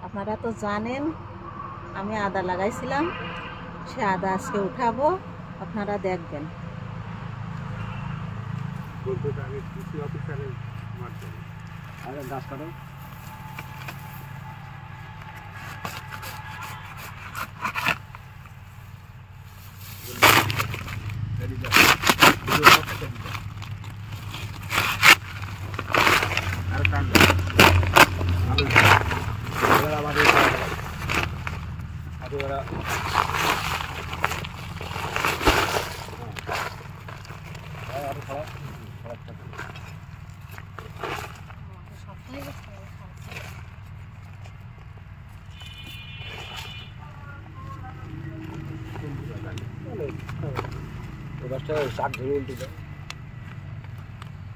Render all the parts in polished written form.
আপনারা তো জানেন আমি আদা লাগাইছিলাম, সে আদা আজকে উঠাবো, আপনারা দেখবেন।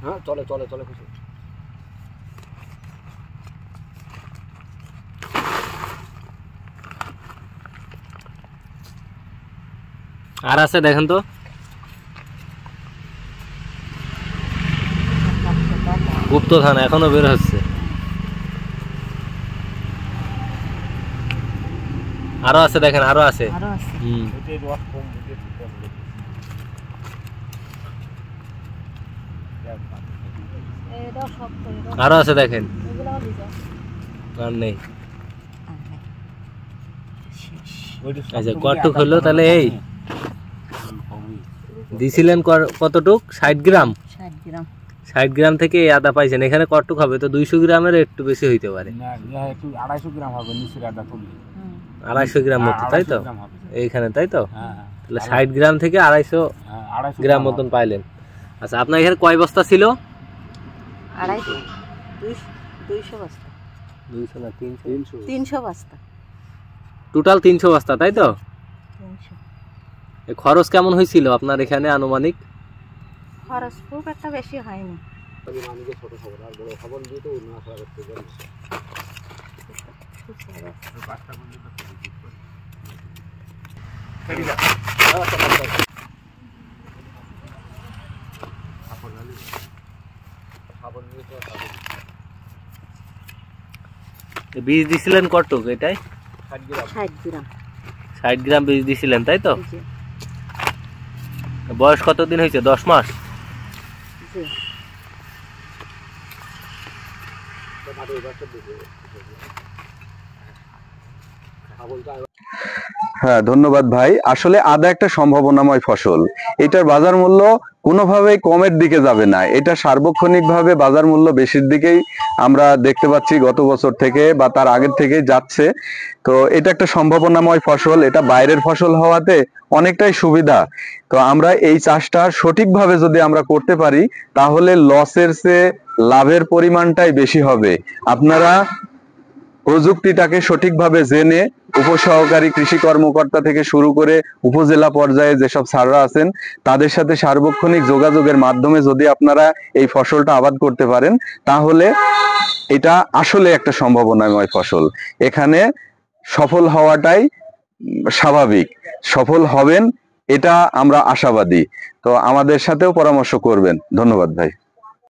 হ্যাঁ চলে চলে চলে খুশি। আর আছে দেখেন তো, গুপ্ত ধান এখনো বের হচ্ছে। আরো আছে দেখেন, আরো আছে। আরো আছে দেখেন, আর নেই। আচ্ছা কতটুক হলো তাহলে? এই দিছিলেন কতটুক? 60 গ্রাম। 60 গ্রাম। 60 গ্রাম থেকে এই আদা পাইছেন। এখানে কতটুক হবে? তো 200 গ্রামের একটু বেশি হইতে পারে। 250 গ্রাম হবে নিচের আদা তুললে। 250 গ্রাম মতো, তাই তো? এইখানে তাই তো? তাহলে 60 গ্রাম থেকে 250 গ্রাম মতন পাইলেন। আচ্ছা আপনার এখানে কয় বস্তা ছিল? 200 বস্তা। 200 না 300 বস্তা। টোটাল 300 বস্তা, তাই তো? 300। খরচ কেমন হয়েছিল আপনার এখানে আনুমানিক? খরচ খুব একটা বেশি হয়নি। ছোট খবর আর বড় খবর দিয়ে তো না করা করতে পারি। বীজ দিছিলেন কতটুক এটাই? 60 গ্রাম। 60 গ্রাম বীজ দিছিলেন, তাই তো? বয়স কতদিন হয়েছে? 10 মাস। হ্যাঁ ধন্যবাদ ভাই। আসলে আদা একটা সম্ভাবনাময় ফসল। এটার বাজার মূল্য কোনোভাবেই কমের দিকে যাবে না। এটা সার্বক্ষণিকভাবে বাজার মূল্য বেশির দিকেই আমরা দেখতে পাচ্ছি, গত বছর থেকে বা তার আগের থেকে যাচ্ছে। তো এটা একটা সম্ভাবনাময় ফসল, এটা বাইরের ফসল হওয়াতে অনেকটাই সুবিধা। তো আমরা এই চাষটা সঠিকভাবে যদি আমরা করতে পারি তাহলে লসের চেয়ে লাভের পরিমাণটাই বেশি হবে। আপনারা প্রযুক্তিটাকে সঠিকভাবে জেনে উপসহকারী কৃষি কর্মকর্তা থেকে শুরু করে উপজেলা পর্যায়ে যেসব স্যাররা আছেন তাদের সাথে সার্বক্ষণিক যোগাযোগের মাধ্যমে যদি আপনারা এই ফসলটা আবাদ করতে পারেন তাহলে এটা আসলে একটা সম্ভাবনাময় ফসল। এখানে সফল হওয়াটাই স্বাভাবিক। সফল হবেন এটা আমরা আশাবাদী। তো আমাদের সাথেও পরামর্শ করবেন। ধন্যবাদ ভাই।